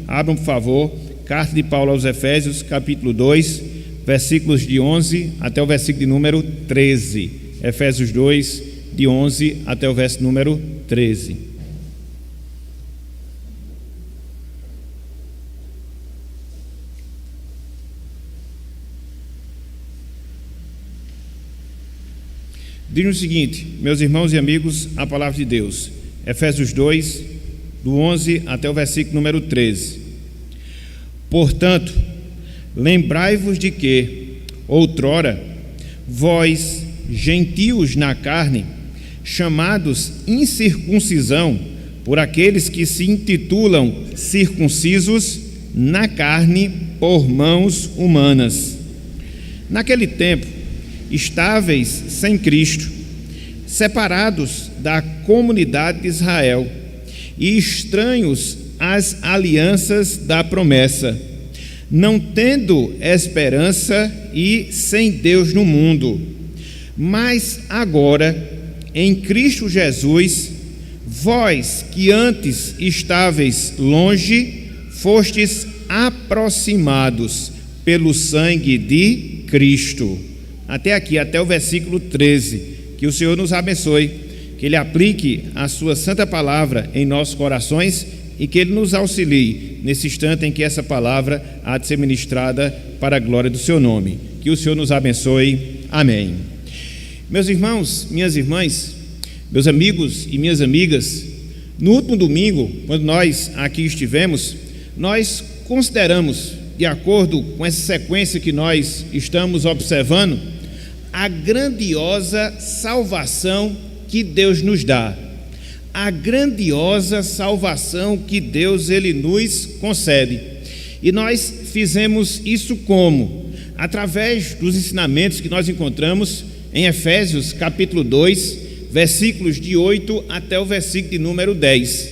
Abram, por favor, carta de Paulo aos Efésios, capítulo 2, versículos de 11 até o versículo de número 13. Efésios 2, de 11 até o verso número 13. Diz o seguinte, meus irmãos e amigos, a palavra de Deus. Efésios 2, do 11 até o versículo número 13. Portanto, lembrai-vos de que, outrora, vós, gentios na carne, chamados incircuncisão por aqueles que se intitulam circuncisos na carne por mãos humanas. Naquele tempo, estáveis sem Cristo, separados da comunidade de Israel e estranhos às alianças da promessa, não tendo esperança e sem Deus no mundo. Mas agora, em Cristo Jesus, vós que antes estáveis longe, fostes aproximados pelo sangue de Cristo. Até aqui, até o versículo 13. Que o Senhor nos abençoe, que Ele aplique a sua santa palavra em nossos corações e que Ele nos auxilie nesse instante em que essa palavra há de ser ministrada para a glória do seu nome. Que o Senhor nos abençoe. Amém. Meus irmãos, minhas irmãs, meus amigos e minhas amigas, no último domingo, quando nós aqui estivemos, nós consideramos, de acordo com essa sequência que nós estamos observando, a grandiosa salvação que Deus nos dá, a grandiosa salvação que Deus Ele nos concede. E nós fizemos isso como? Através dos ensinamentos que nós encontramos em Efésios capítulo 2, versículos de 8 até o versículo de número 10.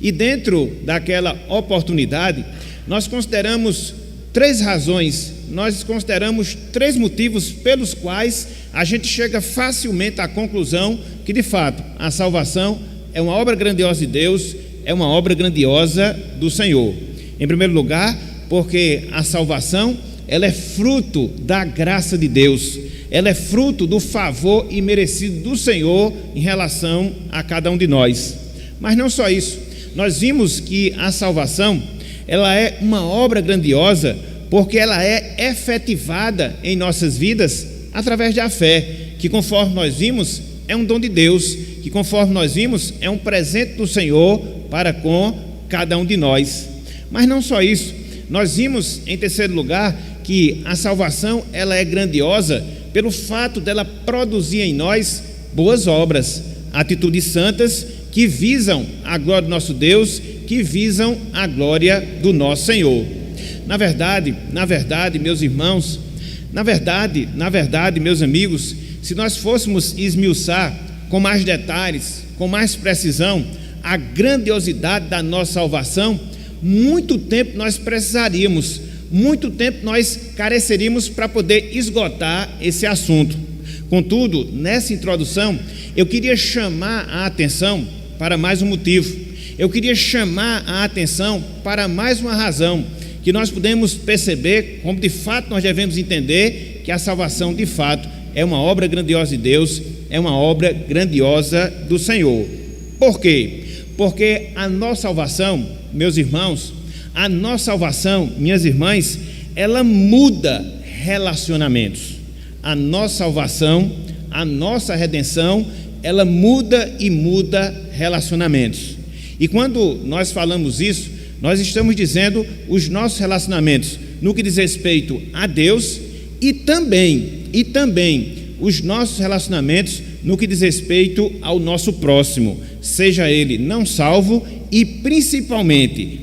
E dentro daquela oportunidade, nós consideramos três razões, nós consideramos três motivos pelos quais a gente chega facilmente à conclusão que, de fato, a salvação é uma obra grandiosa de Deus, é uma obra grandiosa do Senhor. Em primeiro lugar, porque a salvação, ela é fruto da graça de Deus, ela é fruto do favor imerecido do Senhor em relação a cada um de nós. Mas não só isso, nós vimos que a salvação, ela é uma obra grandiosa porque ela é efetivada em nossas vidas através da fé, que conforme nós vimos é um dom de Deus, que conforme nós vimos é um presente do Senhor para com cada um de nós. Mas não só isso, nós vimos em terceiro lugar que a salvação ela é grandiosa pelo fato dela produzir em nós boas obras, atitudes santas que visam a glória do nosso Deus, que visam a glória do nosso Senhor. Na verdade, meus irmãos, na verdade, meus amigos, se nós fôssemos esmiuçar com mais detalhes, com mais precisão, a grandiosidade da nossa salvação, muito tempo nós precisaríamos, muito tempo nós careceríamos para poder esgotar esse assunto. Contudo, nessa introdução, eu queria chamar a atenção para mais um motivo. Eu queria chamar a atenção para mais uma razão, que nós podemos perceber como de fato nós devemos entender que a salvação de fato é uma obra grandiosa de Deus, é uma obra grandiosa do Senhor. Por quê? Porque a nossa salvação, meus irmãos, a nossa salvação, minhas irmãs, ela muda relacionamentos. A nossa salvação, a nossa redenção, ela muda e muda relacionamentos. E quando nós falamos isso, nós estamos dizendo os nossos relacionamentos no que diz respeito a Deus e também os nossos relacionamentos no que diz respeito ao nosso próximo, seja ele não salvo e principalmente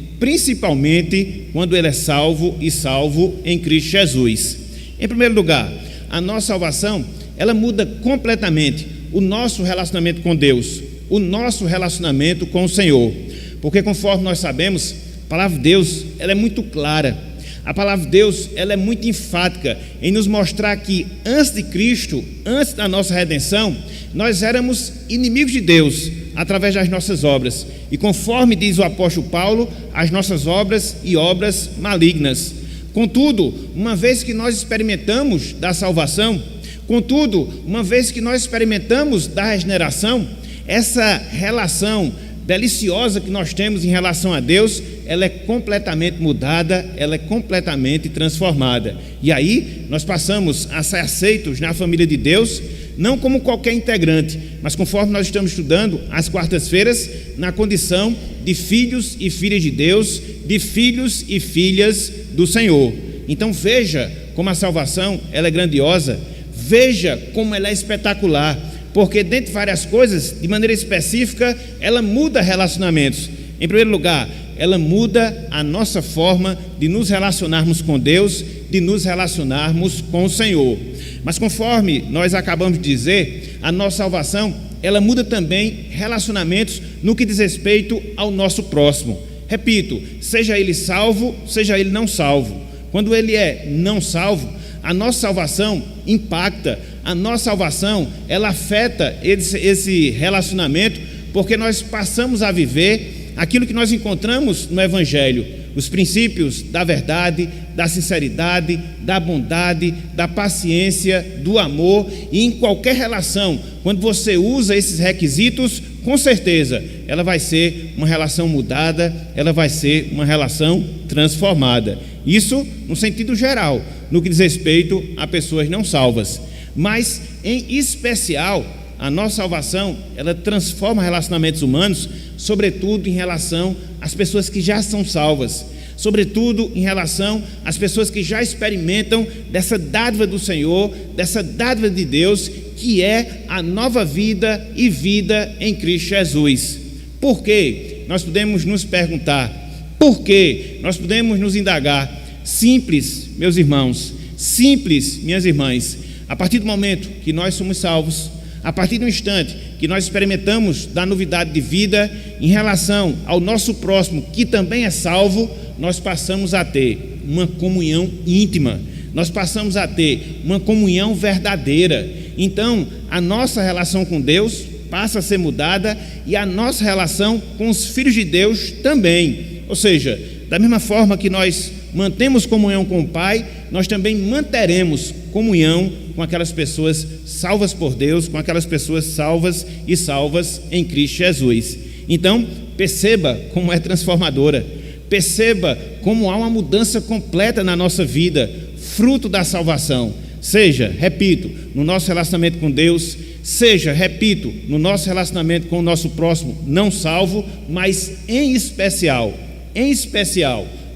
quando ele é salvo e salvo em Cristo Jesus. Em primeiro lugar, a nossa salvação, ela muda completamente o nosso relacionamento com Deus, o nosso relacionamento com o Senhor, porque conforme nós sabemos, a palavra de Deus, ela é muito clara. A palavra de Deus, ela é muito enfática em nos mostrar que antes de Cristo, antes da nossa redenção, nós éramos inimigos de Deus. através das nossas obras. E conforme diz o apóstolo Paulo, as nossas obras e obras malignas. Contudo, uma vez que nós experimentamos da salvação, contudo, uma vez que nós experimentamos da regeneração, essa relação deliciosa que nós temos em relação a Deus, ela é completamente mudada, ela é completamente transformada. E aí nós passamos a ser aceitos na família de Deus, não como qualquer integrante, mas conforme nós estamos estudando às quartas-feiras, na condição de filhos e filhas de Deus, de filhos e filhas do Senhor. Então veja como a salvação ela é grandiosa, veja como ela é espetacular, porque dentre várias coisas, de maneira específica, ela muda relacionamentos. Em primeiro lugar, ela muda a nossa forma de nos relacionarmos com Deus, de nos relacionarmos com o Senhor. Mas conforme nós acabamos de dizer, a nossa salvação, ela muda também relacionamentos no que diz respeito ao nosso próximo. Repito, seja ele salvo, seja ele não salvo. Quando ele é não salvo, a nossa salvação impacta, a nossa salvação, ela afeta esse relacionamento, porque nós passamos a viver aquilo que nós encontramos no Evangelho, os princípios da verdade, da sinceridade, da bondade, da paciência, do amor, e em qualquer relação, quando você usa esses requisitos, com certeza, ela vai ser uma relação mudada, ela vai ser uma relação transformada. Isso no sentido geral, no que diz respeito a pessoas não salvas. Mas, em especial, a nossa salvação, ela transforma relacionamentos humanos, sobretudo em relação às pessoas que já são salvas, sobretudo em relação às pessoas que já experimentam dessa dádiva do Senhor, dessa dádiva de Deus, que é a nova vida e vida em Cristo Jesus. Por quê? Nós podemos nos perguntar, por quê? Nós podemos nos indagar. Simples, meus irmãos, simples, minhas irmãs. A partir do momento que nós somos salvos, a partir do instante que nós experimentamos da novidade de vida em relação ao nosso próximo, que também é salvo, nós passamos a ter uma comunhão íntima, nós passamos a ter uma comunhão verdadeira. Então, a nossa relação com Deus passa a ser mudada e a nossa relação com os filhos de Deus também. Ou seja, da mesma forma que nós mantemos comunhão com o Pai, nós também manteremos comunhão com aquelas pessoas salvas por Deus, com aquelas pessoas salvas e salvas em Cristo Jesus. Então, perceba como é transformadora, perceba como há uma mudança completa na nossa vida, fruto da salvação. Seja, repito, no nosso relacionamento com Deus, seja, repito, no nosso relacionamento com o nosso próximo não salvo, mas em especial,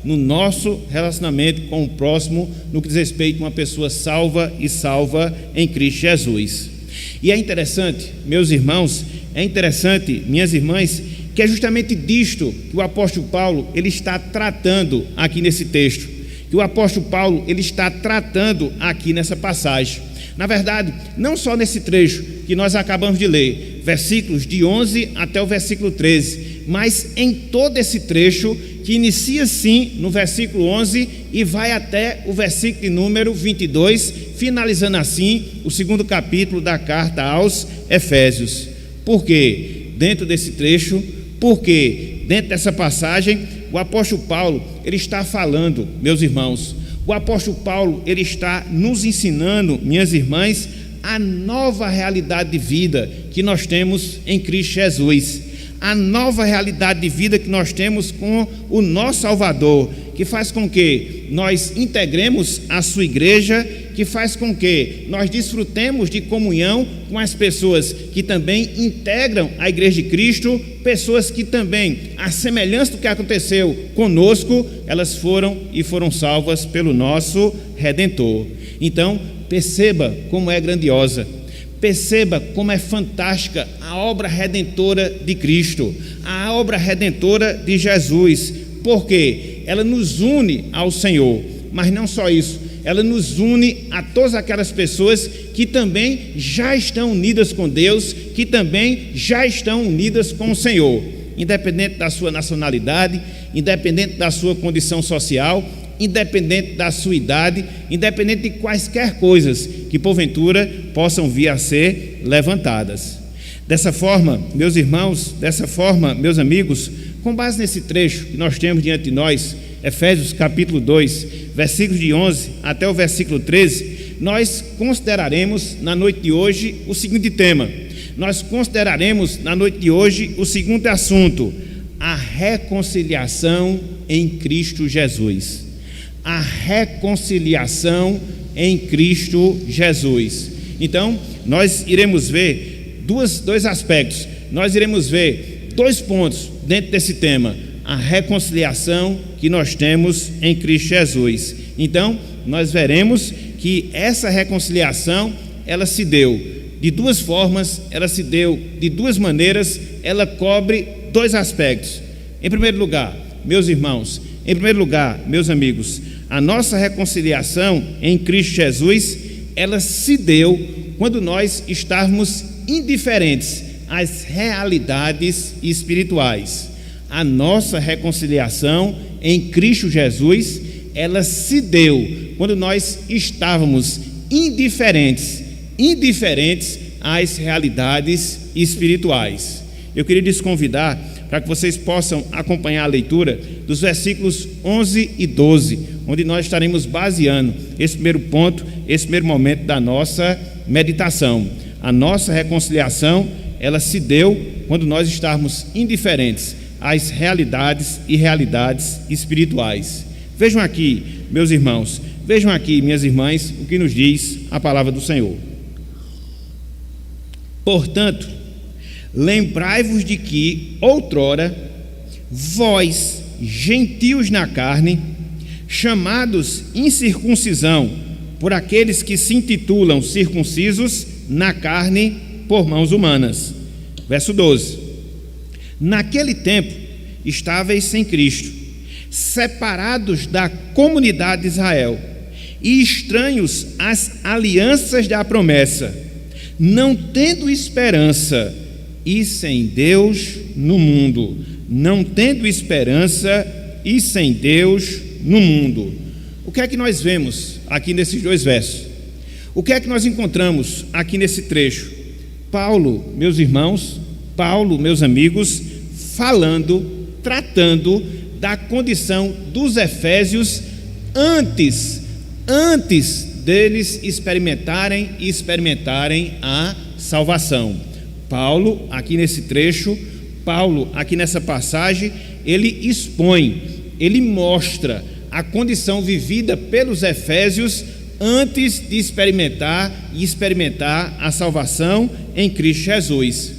no nosso relacionamento com o próximo, no que diz respeito a uma pessoa salva e salva em Cristo Jesus. E é interessante, meus irmãos, é interessante, minhas irmãs, que é justamente disto que o apóstolo Paulo ele está tratando aqui nesse texto, que o apóstolo Paulo ele está tratando aqui nessa passagem. Na verdade, não só nesse trecho que nós acabamos de ler, versículos de 11 até o versículo 13, mas em todo esse trecho que inicia sim no versículo 11 e vai até o versículo de número 22, finalizando assim o segundo capítulo da carta aos Efésios. Por quê? Dentro desse trecho, porque dentro dessa passagem, o apóstolo Paulo, ele está falando, meus irmãos, o apóstolo Paulo, ele está nos ensinando, minhas irmãs, a nova realidade de vida que nós temos em Cristo Jesus, a nova realidade de vida que nós temos com o nosso Salvador, que faz com que nós integremos a sua igreja, que faz com que nós desfrutemos de comunhão com as pessoas que também integram a igreja de Cristo, pessoas que também, à semelhança do que aconteceu conosco, elas foram salvas pelo nosso Redentor. Então, perceba como é grandiosa, perceba como é fantástica a obra redentora de Cristo, a obra redentora de Jesus, porque ela nos une ao Senhor, mas não só isso, ela nos une a todas aquelas pessoas que também já estão unidas com Deus, que também já estão unidas com o Senhor, independente da sua nacionalidade, independente da sua condição social, independente da sua idade, independente de quaisquer coisas que porventura possam vir a ser levantadas. Dessa forma, meus irmãos, meus amigos, com base nesse trecho que nós temos diante de nós, Efésios capítulo 2, versículos de 11 até o versículo 13, nós consideraremos na noite de hoje o seguinte tema. Nós consideraremos na noite de hoje o seguinte assunto: a reconciliação em Cristo Jesus. A reconciliação em Cristo Jesus. Então, nós iremos ver dois aspectos. Nós iremos ver 2 pontos dentro desse tema: a reconciliação que nós temos em Cristo Jesus. Então, nós veremos que essa reconciliação, ela se deu de 2 formas, ela se deu de 2 maneiras, ela cobre 2 aspectos. Em primeiro lugar, meus irmãos, meus amigos, a nossa reconciliação em Cristo Jesus, ela se deu quando nós estávamos indiferentes às realidades espirituais. A nossa reconciliação em Cristo Jesus, ela se deu quando nós estávamos indiferentes às realidades espirituais. Eu queria lhes convidar para que vocês possam acompanhar a leitura dos versículos 11 e 12, onde nós estaremos baseando esse primeiro ponto, esse primeiro momento da nossa meditação. A nossa reconciliação, ela se deu quando nós estávamos indiferentes às realidades e realidades espirituais. Vejam aqui, meus irmãos, vejam aqui, minhas irmãs, o que nos diz a palavra do Senhor. Portanto, lembrai-vos de que outrora vós, gentios na carne, chamados incircuncisão por aqueles que se intitulam circuncisos na carne por mãos humanas. Verso 12. Naquele tempo estáveis sem Cristo, separados da comunidade de Israel e estranhos às alianças da promessa, não tendo esperança e sem Deus no mundo. Não tendo esperança e sem Deus no mundo. O que é que nós vemos aqui nesses 2 versos? O que é que nós encontramos aqui nesse trecho? Paulo, meus irmãos, Paulo, meus amigos, tratando da condição dos efésios antes deles experimentarem a salvação. Paulo, aqui nesse trecho, aqui nessa passagem, ele expõe, ele mostra a condição vivida pelos efésios antes de experimentar a salvação em Cristo Jesus.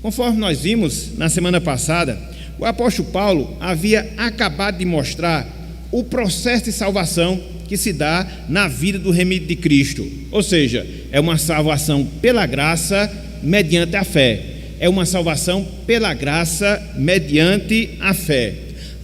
Conforme nós vimos na semana passada, o apóstolo Paulo havia acabado de mostrar o processo de salvação que se dá na vida do remido de Cristo. Ou seja, é uma salvação pela graça mediante a fé. É uma salvação pela graça mediante a fé.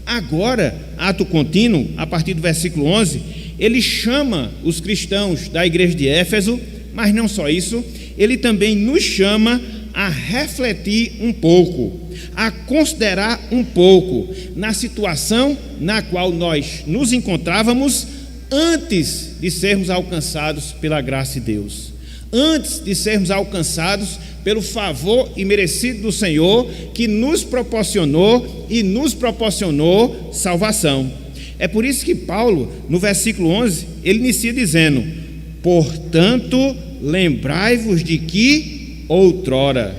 Agora, ato contínuo, a partir do versículo 11, ele chama os cristãos da igreja de Éfeso, mas não só isso, ele também nos chama a refletir um pouco, a considerar um pouco na situação na qual nós nos encontrávamos antes de sermos alcançados pela graça de Deus, antes de sermos alcançados pelo favor imerecido do Senhor, que nos proporcionou salvação. É por isso que Paulo, no versículo 11, ele inicia dizendo: portanto, lembrai-vos de que outrora.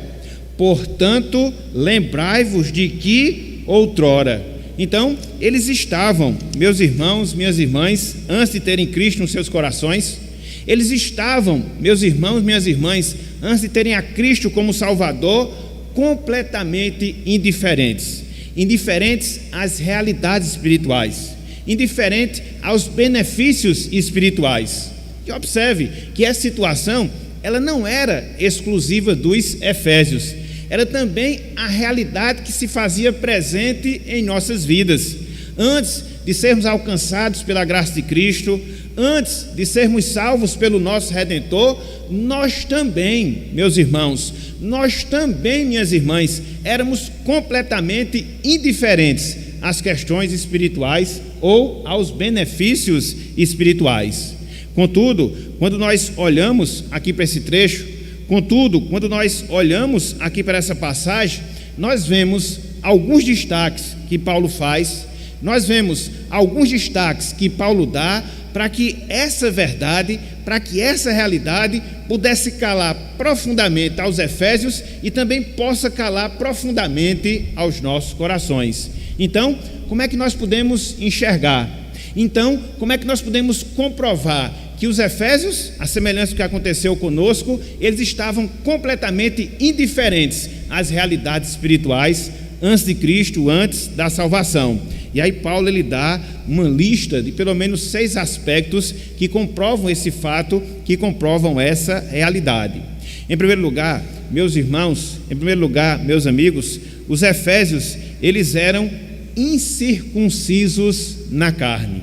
Portanto, lembrai-vos de que outrora. Então, eles estavam, meus irmãos, minhas irmãs, antes de terem Cristo nos seus corações, eles estavam, meus irmãos, minhas irmãs, antes de terem a Cristo como Salvador, completamente indiferentes às realidades espirituais, indiferentes aos benefícios espirituais. E observe que essa situação, ela não era exclusiva dos efésios, era também a realidade que se fazia presente em nossas vidas. Antes de sermos alcançados pela graça de Cristo, antes de sermos salvos pelo nosso Redentor, nós também, meus irmãos, nós também, minhas irmãs, éramos completamente indiferentes às questões espirituais ou aos benefícios espirituais. Contudo, quando nós olhamos aqui para esse trecho, Contudo, quando nós olhamos aqui para essa passagem, nós vemos alguns destaques que Paulo faz, nós vemos alguns destaques que Paulo dá para que essa verdade, para que essa realidade pudesse calar profundamente aos efésios e também possa calar profundamente aos nossos corações. Então, como é que nós podemos enxergar? Então, como é que nós podemos comprovar que os efésios, a semelhança do que aconteceu conosco, eles estavam completamente indiferentes às realidades espirituais antes de Cristo, antes da salvação? E aí Paulo ele dá uma lista de pelo menos 6 aspectos que comprovam esse fato, que comprovam essa realidade. Em primeiro lugar, meus irmãos, em primeiro lugar, meus amigos, os efésios, eles eram incircuncisos na carne.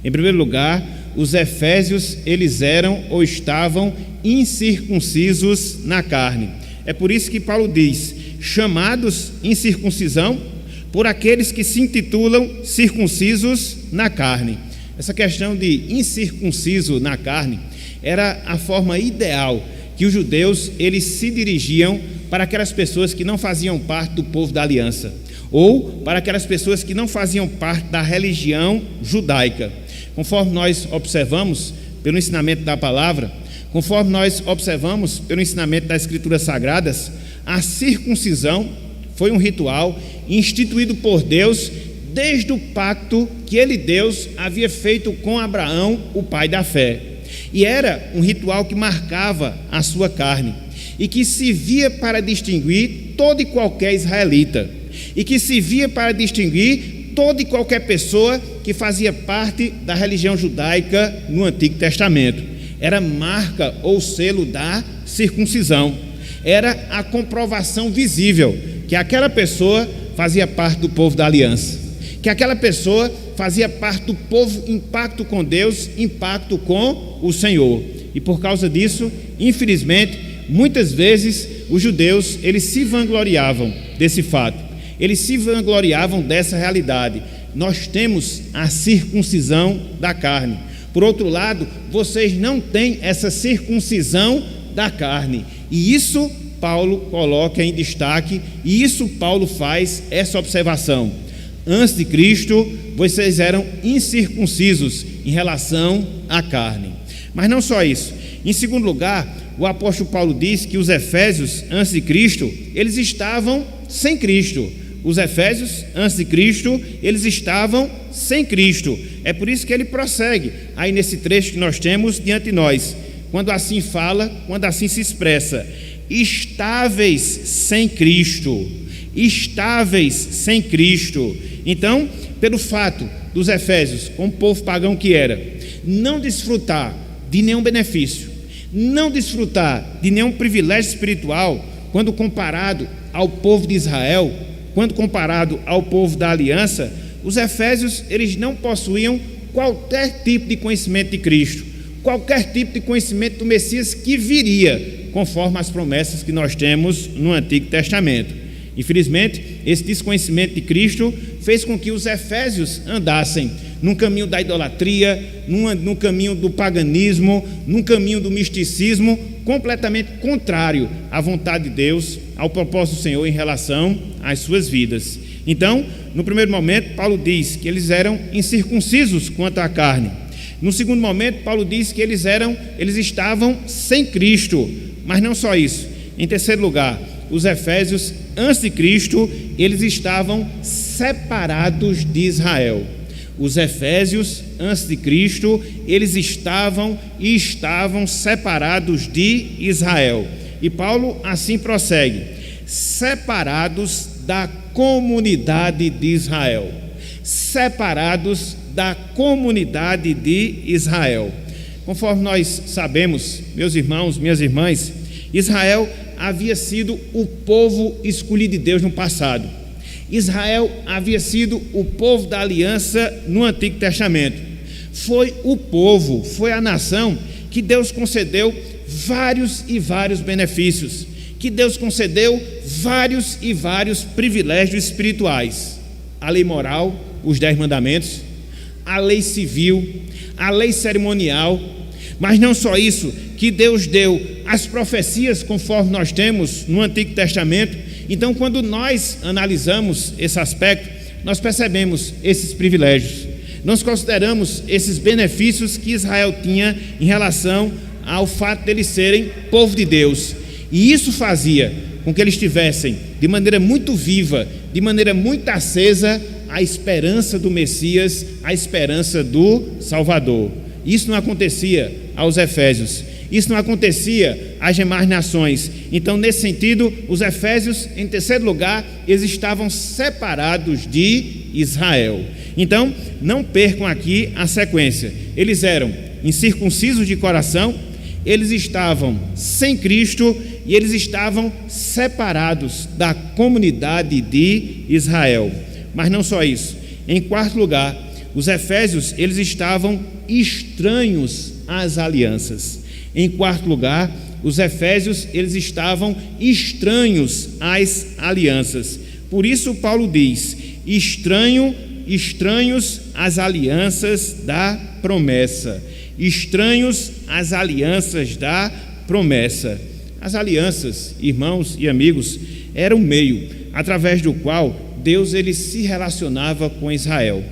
Em primeiro lugar, os efésios, eles eram ou estavam incircuncisos na carne. É por isso que Paulo diz, chamados incircuncisão por aqueles que se intitulam circuncisos na carne. Essa questão de incircunciso na carne era a forma ideal que os judeus eles se dirigiam para aquelas pessoas que não faziam parte do povo da aliança, ou para aquelas pessoas que não faziam parte da religião judaica. Conforme nós observamos pelo ensinamento da palavra, conforme nós observamos pelo ensinamento das Escrituras Sagradas, a circuncisão foi um ritual instituído por Deus desde o pacto que ele, Deus, havia feito com Abraão, o pai da fé. E era um ritual que marcava a sua carne e que servia para distinguir todo e qualquer israelita e que servia para distinguir toda e qualquer pessoa que fazia parte da religião judaica no Antigo Testamento. Era marca ou selo da circuncisão. Era a comprovação visível que aquela pessoa fazia parte do povo da aliança, que aquela pessoa fazia parte do povo em pacto com Deus, em pacto com o Senhor. E por causa disso, infelizmente, muitas vezes os judeus, eles se vangloriavam desse fato, eles se vangloriavam dessa realidade. Nós temos a circuncisão da carne. Por outro lado, vocês não têm essa circuncisão da carne. E isso Paulo coloca em destaque, e isso Paulo faz essa observação. Antes de Cristo, vocês eram incircuncisos em relação à carne. Mas não só isso. Em segundo lugar, o apóstolo Paulo diz que os efésios, antes de Cristo, eles estavam sem Cristo. Os efésios, antes de Cristo, eles estavam sem Cristo. É por isso que ele prossegue aí nesse trecho que nós temos diante de nós. Quando assim fala, quando assim se expressa, estáveis sem Cristo, estáveis sem Cristo. Então, pelo fato dos efésios, como povo pagão que era, não desfrutar de nenhum benefício, não desfrutar de nenhum privilégio espiritual, quando comparado ao povo de Israel, quando comparado ao povo da aliança, os efésios, eles não possuíam qualquer tipo de conhecimento de Cristo, qualquer tipo de conhecimento do Messias que viria, conforme as promessas que nós temos no Antigo Testamento. Infelizmente, esse desconhecimento de Cristo fez com que os efésios andassem num caminho da idolatria, num caminho do paganismo, num caminho do misticismo, completamente contrário à vontade de Deus, ao propósito do Senhor em relação às suas vidas. Então, no primeiro momento, Paulo diz que eles eram incircuncisos quanto à carne. No segundo momento, Paulo diz que eles estavam sem Cristo. Mas não só isso. Em terceiro lugar, os efésios, antes de Cristo, eles estavam separados de Israel. Os efésios, antes de Cristo, eles estavam separados de Israel. E Paulo assim prossegue: separados da comunidade de Israel. Separados da comunidade de Israel. Conforme nós sabemos, meus irmãos, minhas irmãs, Israel havia sido o povo escolhido de Deus no passado. Israel havia sido o povo da aliança no Antigo Testamento. Foi o povo, foi a nação que Deus concedeu vários e vários benefícios, que Deus concedeu vários e vários privilégios espirituais. A lei moral, os 10 mandamentos, a lei civil, a lei cerimonial, mas não só isso, que Deus deu as profecias conforme nós temos no Antigo Testamento. Então, quando nós analisamos esse aspecto, nós percebemos esses privilégios, nós consideramos esses benefícios que Israel tinha em relação ao fato de eles serem povo de Deus, e isso fazia com que eles tivessem de maneira muito viva, de maneira muito acesa, a esperança do Messias, a esperança do Salvador. Isso não acontecia aos efésios, isso não acontecia às demais nações. Então, nesse sentido, os efésios, em terceiro lugar, eles estavam separados de Israel. Então, não percam aqui a sequência. Eles eram incircuncisos de coração, eles estavam sem Cristo e eles estavam separados da comunidade de Israel. Mas não só isso. Em quarto lugar, os efésios, eles estavam estranhos às alianças. Em quarto lugar, os efésios, eles estavam estranhos às alianças. Por isso Paulo diz: estranhos às alianças da promessa. Estranhos às alianças da promessa. As alianças, irmãos e amigos, eram um meio através do qual Deus ele se relacionava com Israel.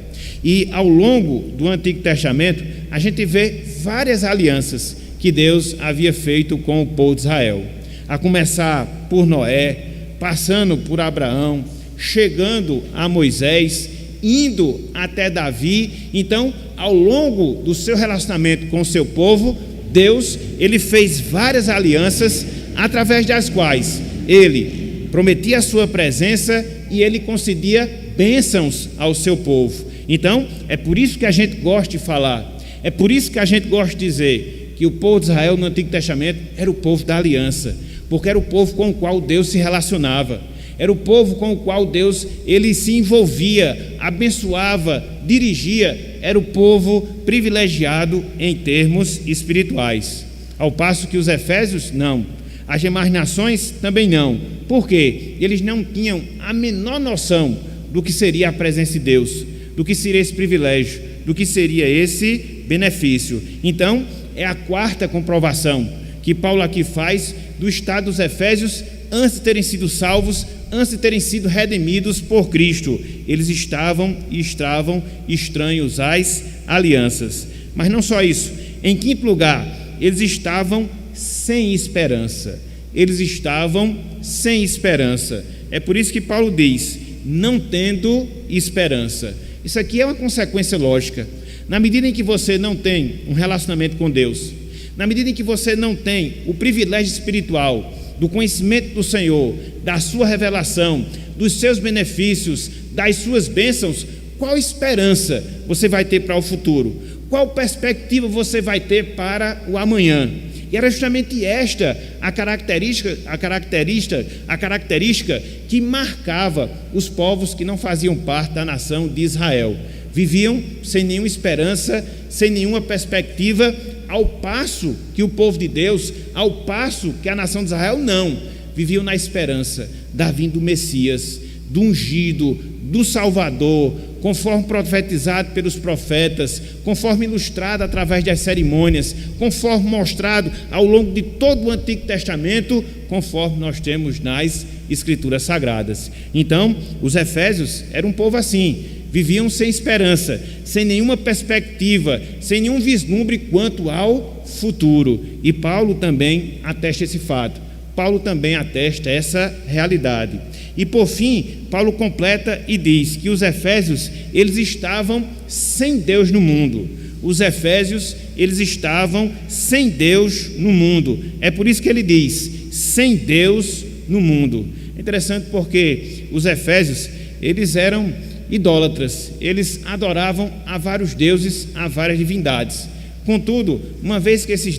E ao longo do Antigo Testamento, a gente vê várias alianças que Deus havia feito com o povo de Israel, a começar por Noé, passando por Abraão, chegando a Moisés, indo até Davi. Então, ao longo do seu relacionamento com o seu povo, Deus ele fez várias alianças através das quais ele prometia a sua presença e ele concedia bênçãos ao seu povo. Então, é por isso que a gente gosta de falar, é por isso que a gente gosta de dizer que o povo de Israel no Antigo Testamento era o povo da aliança, porque era o povo com o qual Deus se relacionava, era o povo com o qual Deus ele se envolvia, abençoava, dirigia, era o povo privilegiado em termos espirituais. Ao passo que os efésios não, as demais nações também não. Por quê? Eles não tinham a menor noção do que seria a presença de Deus, do que seria esse privilégio, do que seria esse benefício. Então, é a quarta comprovação que Paulo aqui faz do estado dos efésios antes de terem sido salvos, antes de terem sido redimidos por Cristo. Eles estavam estranhos às alianças. Mas não só isso. Em quinto lugar, eles estavam sem esperança. Eles estavam sem esperança. É por isso que Paulo diz: não tendo esperança. Isso aqui é uma consequência lógica. Na medida em que você não tem um relacionamento com Deus, na medida em que você não tem o privilégio espiritual do conhecimento do Senhor, da sua revelação, dos seus benefícios, das suas bênçãos, qual esperança você vai ter para o futuro? Qual perspectiva você vai ter para o amanhã? E era justamente esta a característica que marcava os povos que não faziam parte da nação de Israel. Viviam sem nenhuma esperança, sem nenhuma perspectiva, ao passo que o povo de Deus, ao passo que a nação de Israel não, viviam na esperança da vinda do Messias, do ungido, do Salvador, conforme profetizado pelos profetas, conforme ilustrado através das cerimônias, conforme mostrado ao longo de todo o Antigo Testamento, conforme nós temos nas Escrituras Sagradas. Então, os efésios eram um povo assim, viviam sem esperança, sem nenhuma perspectiva, sem nenhum vislumbre quanto ao futuro. E Paulo também atesta esse fato, Paulo também atesta essa realidade. E por fim, Paulo completa e diz que os efésios, eles estavam sem Deus no mundo. Os efésios, eles estavam sem Deus no mundo. É por isso que ele diz, sem Deus no mundo. É interessante porque os efésios, eles eram idólatras, eles adoravam a vários deuses, a várias divindades. Contudo, uma vez que essas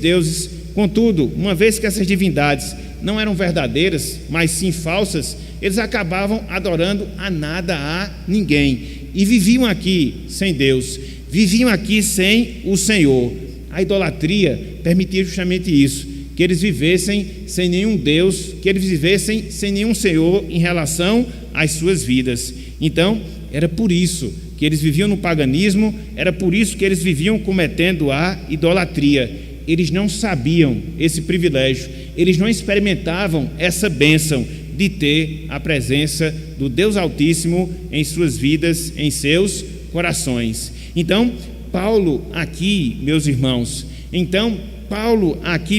divindades não eram verdadeiras, mas sim falsas, eles acabavam adorando a nada, a ninguém, e viviam aqui sem Deus, viviam aqui sem o Senhor. A idolatria permitia justamente isso, que eles vivessem sem nenhum Deus, que eles vivessem sem nenhum Senhor em relação às suas vidas. Então, era por isso que eles viviam no paganismo, era por isso que eles viviam cometendo a idolatria. eles não sabiam esse privilégio, eles não experimentavam essa bênção de ter a presença do Deus Altíssimo em suas vidas, em seus corações. Então, Paulo aqui, meus irmãos,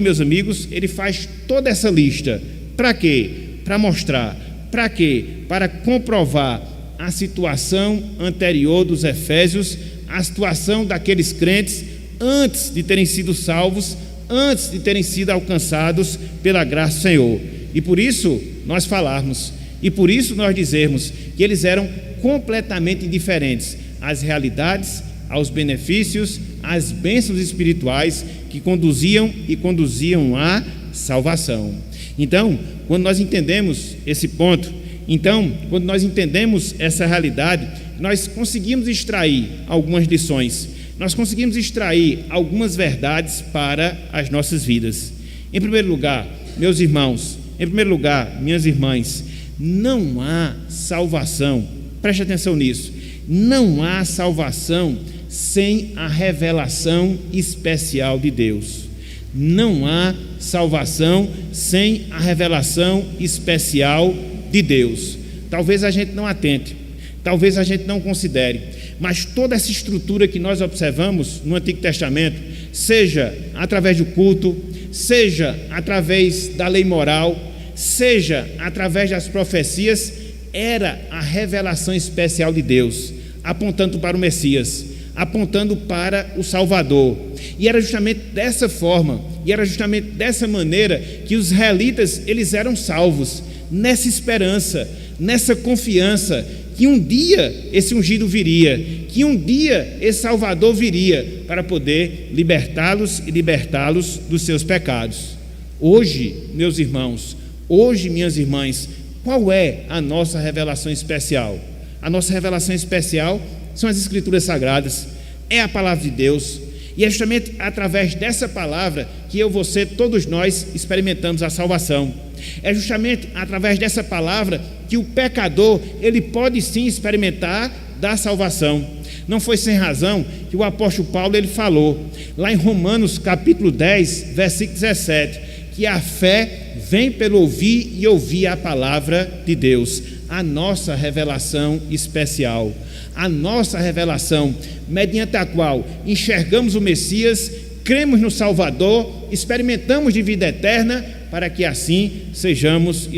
meus amigos, ele faz toda essa lista. Para quê? Para mostrar. Para quê? Para comprovar a situação anterior dos efésios, a situação daqueles crentes antes de terem sido salvos, antes de terem sido alcançados pela graça do Senhor. E por isso nós falarmos, e por isso nós dizermos que eles eram completamente diferentes às realidades, aos benefícios, às bênçãos espirituais que conduziam à salvação. Então, quando nós entendemos esse ponto, quando nós entendemos essa realidade, nós conseguimos extrair algumas lições, nós conseguimos extrair algumas verdades para as nossas vidas. Em primeiro lugar, meus irmãos, minhas irmãs, não há salvação, preste atenção nisso, não há salvação sem a revelação especial de Deus. Não há salvação sem a revelação especial de Deus. Talvez a gente não atente, talvez a gente não considere, mas toda essa estrutura que nós observamos no Antigo Testamento, seja através do culto, seja através da lei moral, seja através das profecias, era a revelação especial de Deus, apontando para o Messias, apontando para o Salvador. E era justamente dessa forma, e era justamente dessa maneira que os israelitas, eles eram salvos, nessa esperança, nessa confiança, que um dia esse ungido viria, que um dia esse Salvador viria para poder libertá-los e libertá-los dos seus pecados. Hoje, meus irmãos, hoje, minhas irmãs, qual é a nossa revelação especial? A nossa revelação especial são as Escrituras Sagradas, é a Palavra de Deus, e é justamente através dessa palavra que eu, você, todos nós experimentamos a salvação. É justamente através dessa palavra que o pecador, ele pode sim experimentar da salvação. Não foi sem razão que o apóstolo Paulo, ele falou, lá em Romanos capítulo 10, versículo 17, que a fé vem pelo ouvir e ouvir a palavra de Deus, a nossa revelação especial, a nossa revelação, mediante a qual enxergamos o Messias, cremos no Salvador, experimentamos de vida eterna, para que assim sejamos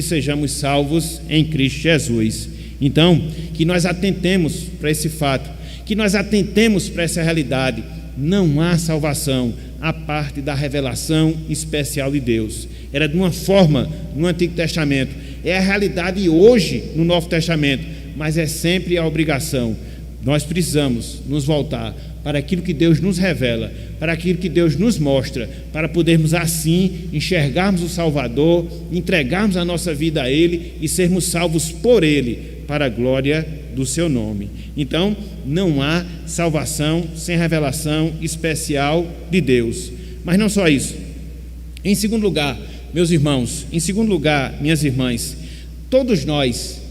salvos em Cristo Jesus. Então, que nós atentemos para esse fato, que nós atentemos para essa realidade. Não há salvação a parte da revelação especial de Deus. Era de uma forma no Antigo Testamento, é a realidade hoje no Novo Testamento, mas é sempre a obrigação. Nós precisamos nos voltar para aquilo que Deus nos revela, para aquilo que Deus nos mostra, para podermos assim enxergarmos o Salvador, entregarmos a nossa vida a Ele e sermos salvos por Ele, para a glória do Seu nome. Então, não há salvação sem revelação especial de Deus. Mas não só isso. Em segundo lugar, meus irmãos, minhas irmãs, todos nós,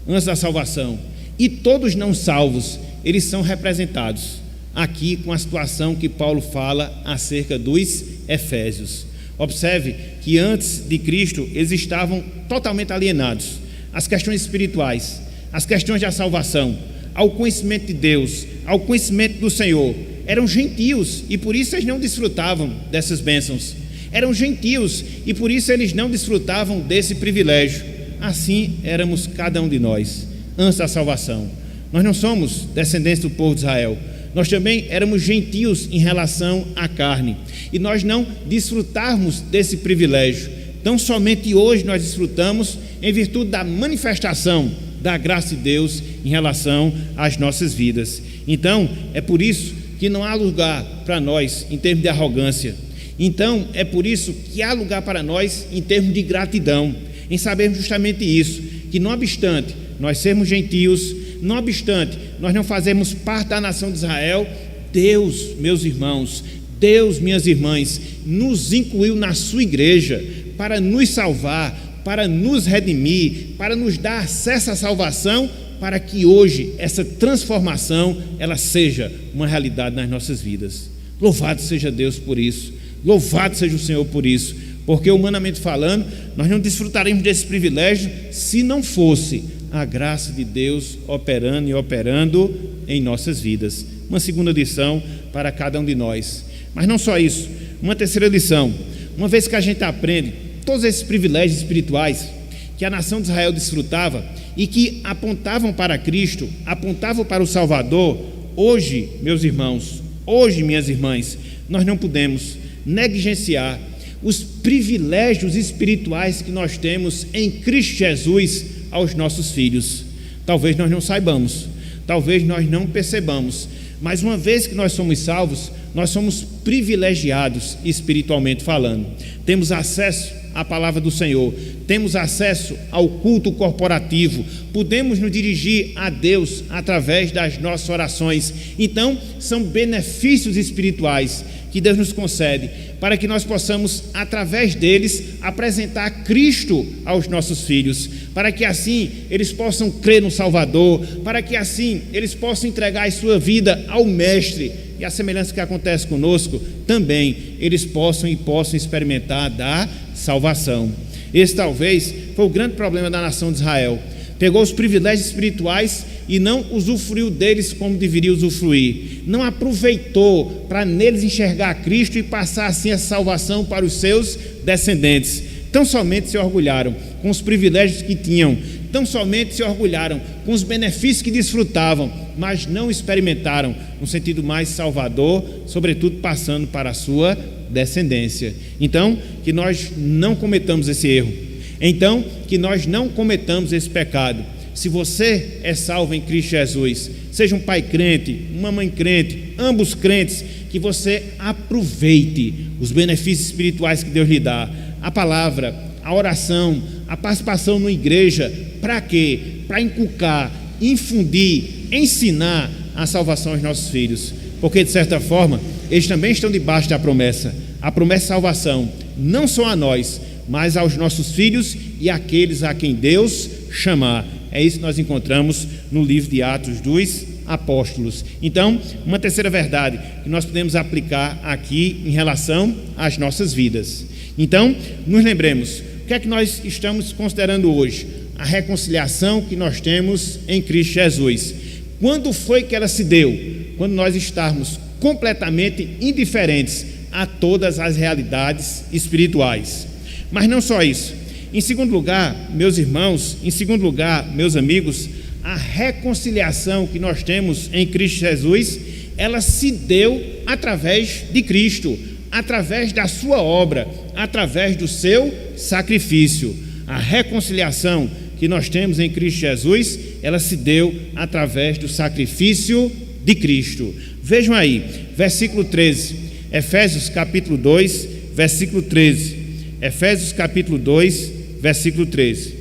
antes da salvação, e todos não salvos, eles são representados aqui com a situação que Paulo fala acerca dos Efésios. Observe que antes de Cristo eles estavam totalmente alienados às questões espirituais, às questões da salvação, ao conhecimento de Deus, ao conhecimento do Senhor. Eram gentios e por isso eles não desfrutavam dessas bênçãos. Eram gentios e por isso eles não desfrutavam desse privilégio. Assim éramos cada um de nós antes da salvação. Nós não somos descendentes do povo de Israel, nós também éramos gentios em relação à carne, e nós não desfrutarmos desse privilégio. Então somente hoje nós desfrutamos em virtude da manifestação da graça de Deus em relação às nossas vidas. Então é por isso que não há lugar para nós em termos de arrogância. Então é por isso que há lugar para nós em termos de gratidão, em sabermos justamente isso, que não obstante nós sermos gentios, não obstante nós não fazemos parte da nação de Israel, Deus, meus irmãos, Deus, minhas irmãs, nos incluiu na sua igreja para nos salvar, para nos redimir, para nos dar acesso à salvação, para que hoje essa transformação ela seja uma realidade nas nossas vidas. Louvado seja Deus por isso. Louvado seja o Senhor por isso, porque humanamente falando, nós não desfrutaremos desse privilégio se não fosse a graça de Deus operando e operando em nossas vidas. Uma segunda lição para cada um de nós. Mas não só isso, uma terceira lição. Uma vez que a gente aprende todos esses privilégios espirituais que a nação de Israel desfrutava e que apontavam para Cristo, apontavam para o Salvador, hoje, meus irmãos, hoje, minhas irmãs, nós não podemos negligenciar os privilégios espirituais que nós temos em Cristo Jesus aos nossos filhos. Talvez nós não saibamos, talvez nós não percebamos, mas uma vez que nós somos salvos, nós somos privilegiados espiritualmente falando. Temos acesso à palavra do Senhor, temos acesso ao culto corporativo, podemos nos dirigir a Deus através das nossas orações. Então, são benefícios espirituais que Deus nos concede para que nós possamos, através deles, apresentar Cristo aos nossos filhos, para que assim eles possam crer no Salvador, para que assim eles possam entregar a sua vida ao Mestre, e a semelhança que acontece conosco, também eles possam experimentar da salvação. Esse talvez foi o grande problema da nação de Israel. Pegou os privilégios espirituais e não usufruiu deles como deveria usufruir. Não aproveitou para neles enxergar Cristo e passar assim a salvação para os seus descendentes. Tão somente se orgulharam com os privilégios que tinham, tão somente se orgulharam com os benefícios que desfrutavam, mas não experimentaram no sentido mais salvador, sobretudo passando para a sua descendência. Então, que nós não cometamos esse erro. Então, que nós não cometamos esse pecado. Se você é salvo em Cristo Jesus, seja um pai crente, uma mãe crente, ambos crentes, que você aproveite os benefícios espirituais que Deus lhe dá, a palavra, a oração, a participação na igreja. Para quê? Para inculcar, infundir, ensinar a salvação aos nossos filhos, porque de certa forma eles também estão debaixo da promessa, a promessa de salvação, não só a nós, mas aos nossos filhos e àqueles a quem Deus chamar. É isso que nós encontramos no livro de Atos dos Apóstolos. Então, uma terceira verdade que nós podemos aplicar aqui em relação às nossas vidas. Então, nos lembremos, o que é que nós estamos considerando hoje? A reconciliação que nós temos em Cristo Jesus. Quando foi que ela se deu? Quando nós estamos completamente indiferentes a todas as realidades espirituais. Mas não só isso. Em segundo lugar, meus irmãos, em segundo lugar, meus amigos, a reconciliação que nós temos em Cristo Jesus, ela se deu através de Cristo, através da sua obra, através do seu sacrifício. A reconciliação que nós temos em Cristo Jesus, ela se deu através do sacrifício de Cristo. Vejam aí, versículo 13, Efésios capítulo 2, versículo 13. Efésios capítulo 2, versículo 13.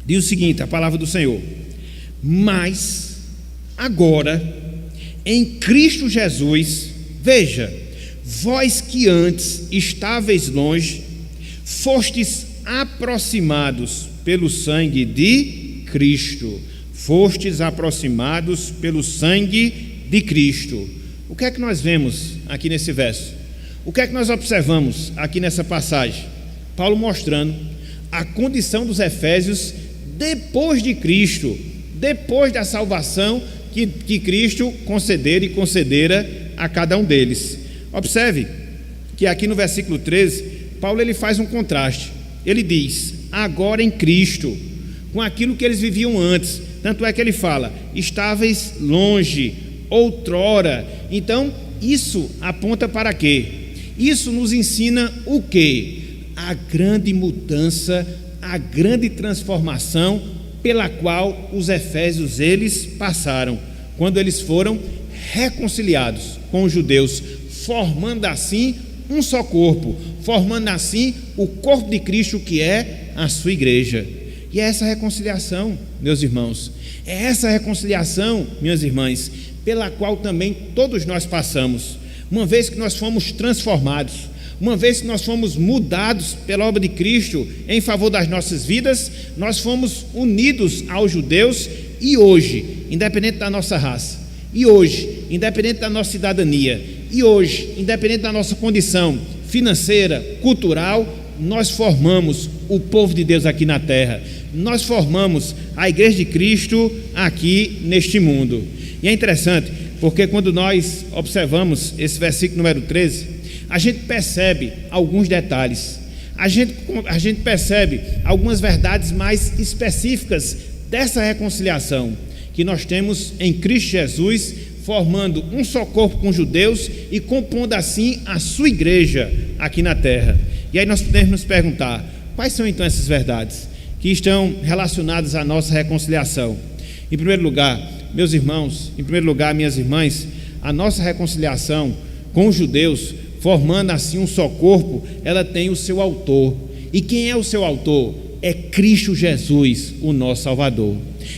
Diz o seguinte, a palavra do Senhor: mas agora, em Cristo Jesus, veja, vós que antes estáveis longe, fostes aproximados pelo sangue de Cristo. Fostes aproximados pelo sangue de Cristo. O que é que nós vemos aqui nesse verso? O que é que nós observamos aqui nessa passagem? Paulo mostrando a condição dos efésios depois de Cristo, depois da salvação que Cristo concedera e concedera a cada um deles. Observe que aqui no versículo 13, Paulo ele faz um contraste. Ele diz, agora em Cristo, com aquilo que eles viviam antes. Tanto é que ele fala, estáveis longe, outrora. Então, isso aponta para quê? Isso nos ensina o quê? A grande mudança, a grande transformação pela qual os efésios eles passaram, quando eles foram reconciliados com os judeus, formando assim um só corpo, formando assim o corpo de Cristo, que é a sua igreja. E é essa reconciliação, meus irmãos, é essa reconciliação, minhas irmãs, pela qual também todos nós passamos. Uma vez que nós fomos transformados, uma vez que nós fomos mudados pela obra de Cristo em favor das nossas vidas, nós fomos unidos aos judeus e hoje, independente da nossa raça, e hoje, independente da nossa cidadania, E hoje, independente da nossa condição financeira, cultural, nós formamos o povo de Deus aqui na terra. Nós formamos a Igreja de Cristo aqui neste mundo. E é interessante, porque quando nós observamos esse versículo número 13, a gente percebe alguns detalhes. A gente percebe algumas verdades mais específicas dessa reconciliação que nós temos em Cristo Jesus, formando um só corpo com os judeus e compondo assim a sua igreja aqui na terra. E aí nós podemos nos perguntar, quais são então essas verdades que estão relacionadas à nossa reconciliação? Em primeiro lugar, meus irmãos, em primeiro lugar, minhas irmãs, a nossa reconciliação com os judeus, formando assim um só corpo, ela tem o seu autor. E quem é o seu autor? É Cristo Jesus, o nosso Salvador.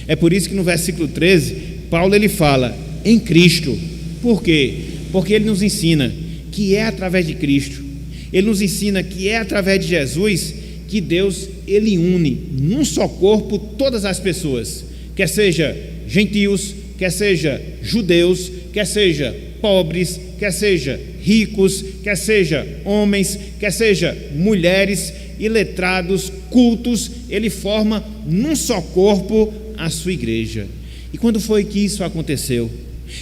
É por isso que no versículo 13, Paulo ele fala em Cristo. Por quê? Porque ele nos ensina que é através de Cristo, ele nos ensina que é através de Jesus que Deus ele une num só corpo todas as pessoas, quer seja gentios, quer seja judeus, quer seja pobres, quer seja ricos, quer seja homens, quer seja mulheres, iletrados, cultos, ele forma num só corpo a sua igreja. E quando foi que isso aconteceu?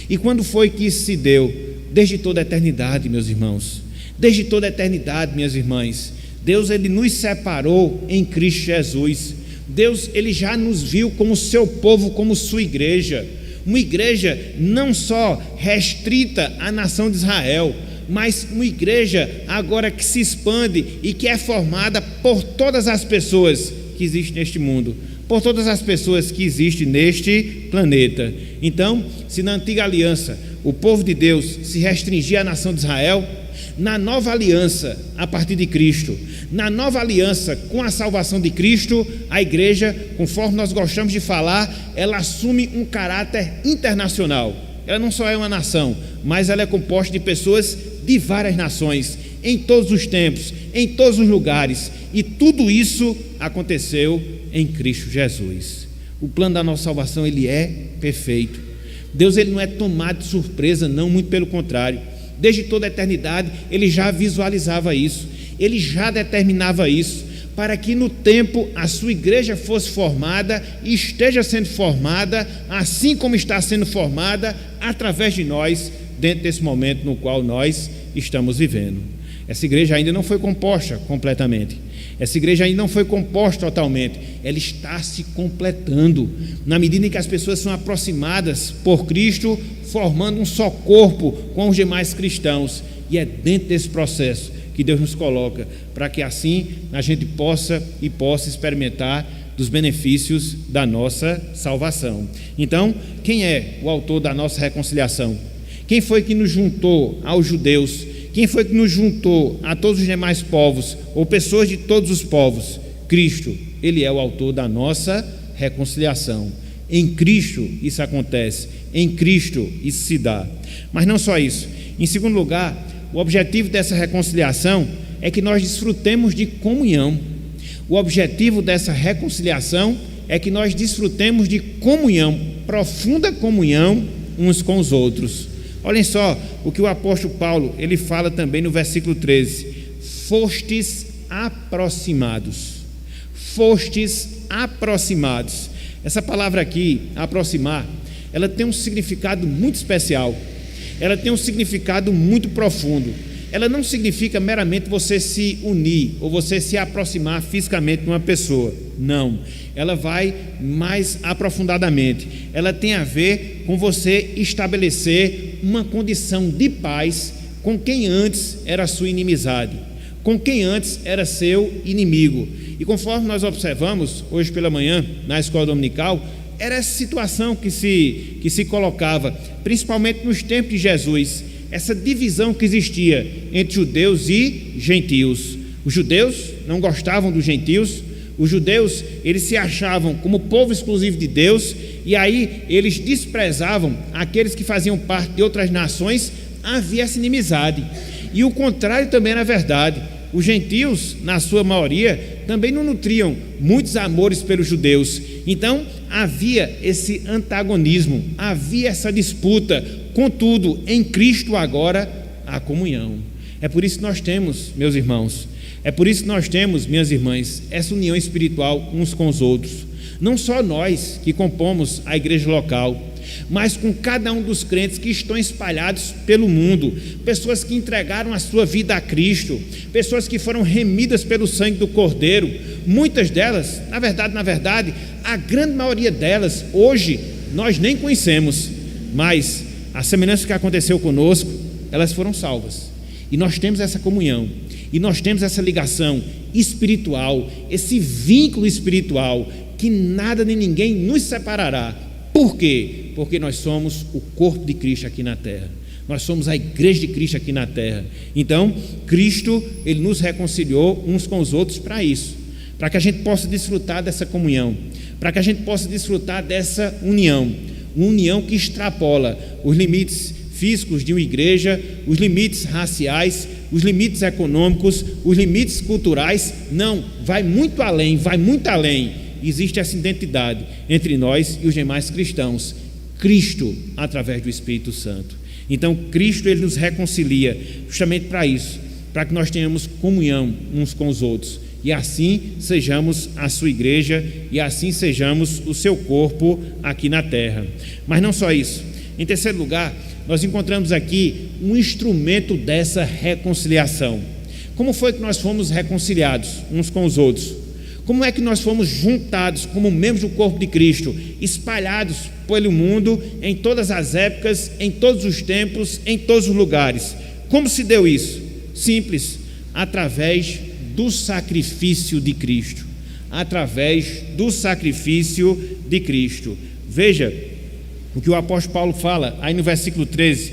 E quando foi que isso se deu? Desde toda a eternidade, meus irmãos. Desde toda a eternidade, minhas irmãs. Deus ele nos separou em Cristo Jesus. Deus ele já nos viu como seu povo, como sua igreja. Uma igreja não só restrita à nação de Israel, mas uma igreja agora que se expande e que é formada por todas as pessoas que existem neste mundo, por todas as pessoas que existem neste planeta. Então, se na antiga aliança o povo de Deus se restringia à nação de Israel, na nova aliança, a partir de Cristo, na nova aliança com a salvação de Cristo, a igreja, conforme nós gostamos de falar, ela assume um caráter internacional. Ela não só é uma nação, mas ela é composta de pessoas de várias nações, em todos os tempos, em todos os lugares, e tudo isso aconteceu em Cristo Jesus. O plano da nossa salvação ele é perfeito. Deus ele não é tomado de surpresa, não, muito pelo contrário. Desde toda a eternidade ele já visualizava isso, ele já determinava isso, para que no tempo a sua igreja fosse formada e esteja sendo formada, assim como está sendo formada através de nós, dentro desse momento no qual nós estamos vivendo. Essa igreja ainda não foi composta completamente, essa igreja ainda não foi composta totalmente, ela está se completando, na medida em que as pessoas são aproximadas por Cristo, formando um só corpo com os demais cristãos, e é dentro desse processo que Deus nos coloca, para que assim a gente possa experimentar dos benefícios da nossa salvação. Então, quem é o autor da nossa reconciliação? Quem foi que nos juntou aos judeus? Quem foi que nos juntou a todos os demais povos, ou pessoas de todos os povos? Cristo, ele é o autor da nossa reconciliação. Em Cristo isso acontece, em Cristo isso se dá. Mas não só isso. Em segundo lugar, o objetivo dessa reconciliação é que nós desfrutemos de comunhão. O objetivo dessa reconciliação é que nós desfrutemos de comunhão, profunda comunhão uns com os outros. Olhem só o que o apóstolo Paulo ele fala também no versículo 13: fostes aproximados. Fostes aproximados. Essa palavra aqui, aproximar, ela tem um significado muito especial. Ela tem um significado muito profundo. Ela não significa meramente você se unir ou você se aproximar fisicamente de uma pessoa. Não, ela vai mais aprofundadamente. Ela tem a ver com você estabelecer uma condição de paz com quem antes era sua inimizade, com quem antes era seu inimigo. E conforme nós observamos hoje pela manhã na escola dominical, era essa situação que se colocava, principalmente nos tempos de Jesus, essa divisão que existia entre judeus e gentios. Os judeus não gostavam dos gentios, os judeus eles se achavam como povo exclusivo de Deus, e aí eles desprezavam aqueles que faziam parte de outras nações. Havia essa inimizade, e o contrário também era verdade. Os gentios, na sua maioria, também não nutriam muitos amores pelos judeus. Então havia esse antagonismo, havia essa disputa. Contudo, em Cristo agora a comunhão. É por isso que nós temos, meus irmãos, é por isso que nós temos, minhas irmãs, essa união espiritual uns com os outros. Não só nós que compomos a igreja local, mas com cada um dos crentes que estão espalhados pelo mundo, pessoas que entregaram a sua vida a Cristo, pessoas que foram remidas pelo sangue do Cordeiro. Muitas delas, na verdade, a grande maioria delas, hoje, nós nem conhecemos, mas a semelhança que aconteceu conosco, elas foram salvas, e nós temos essa comunhão, e nós temos essa ligação espiritual, esse vínculo espiritual, que nada nem ninguém nos separará. Por quê? Porque nós somos o corpo de Cristo aqui na terra, nós somos a igreja de Cristo aqui na terra. Então, Cristo, Ele nos reconciliou uns com os outros para isso, para que a gente possa desfrutar dessa comunhão, para que a gente possa desfrutar dessa união, uma união que extrapola os limites físicos de uma igreja, os limites raciais, os limites econômicos, os limites culturais. Não, vai muito além, vai muito além. Existe essa identidade entre nós e os demais cristãos, Cristo através do Espírito Santo. Então Cristo, Ele nos reconcilia justamente para isso, para que nós tenhamos comunhão uns com os outros, e assim sejamos a sua igreja, e assim sejamos o seu corpo aqui na terra. Mas não só isso. Em terceiro lugar, nós encontramos aqui um instrumento dessa reconciliação. Como foi que nós fomos reconciliados uns com os outros? Como é que nós fomos juntados como membros do corpo de Cristo, espalhados pelo mundo, em todas as épocas, em todos os tempos, em todos os lugares? Como se deu isso? Simples, através do sacrifício de Cristo. Através do sacrifício de Cristo. Veja o que o apóstolo Paulo fala aí no versículo 13: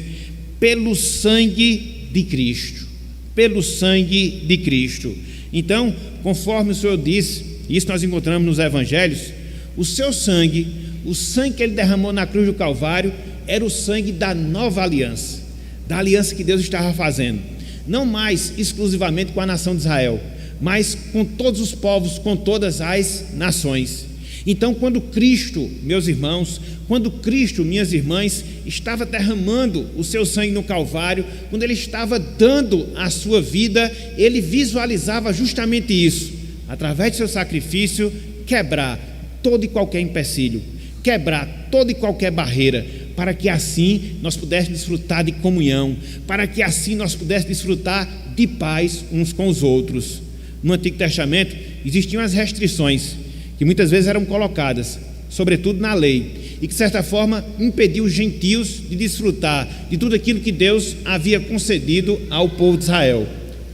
pelo sangue de Cristo. Pelo sangue de Cristo. Então, conforme o Senhor disse, isso nós encontramos nos evangelhos, o seu sangue, o sangue que Ele derramou na cruz do Calvário, era o sangue da nova aliança, da aliança que Deus estava fazendo, não mais exclusivamente com a nação de Israel, mas com todos os povos, com todas as nações. Então, quando Cristo, meus irmãos, quando Cristo, minhas irmãs, estava derramando o seu sangue no Calvário, quando Ele estava dando a sua vida, Ele visualizava justamente isso, através do seu sacrifício, quebrar todo e qualquer empecilho, quebrar toda e qualquer barreira, para que assim nós pudéssemos desfrutar de comunhão, para que assim nós pudéssemos desfrutar de paz uns com os outros. No Antigo Testamento existiam as restrições que muitas vezes eram colocadas, sobretudo na lei, e que de certa forma impediu os gentios de desfrutar de tudo aquilo que Deus havia concedido ao povo de Israel.